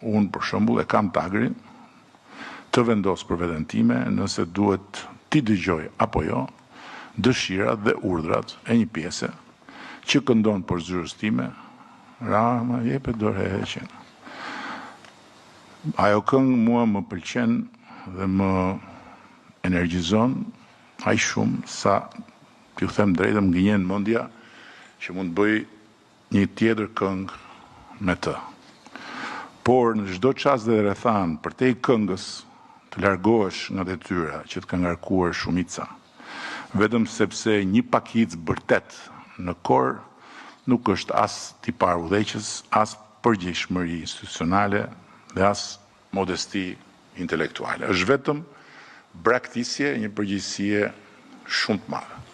Unë, për shembull, e kam tagrin të vendos për veten time nëse duhet ti dëgjoj apo jo dëshirat dhe urdhrat e një pjese që këndon për zyrës time, Rama jepet dorë heqen. Ajo këngë mua më pëlqen dhe më energjizon aq shumë sa, t'ju them drejtëm, gënjen mendja që mund bëj një tjetër këngë me të. Por në çdo çast dhe rrethan për te këngës të largohesh nga detyra që të ka ngarkuar shumica, vetëm sepse një pakicë bërtet në kor nuk është as tipar udhëheqës, as përgjegjësish institucionale dhe as modesti intelektuale. Është vetëm braktisje, një përgjegjësie shumë të madhe.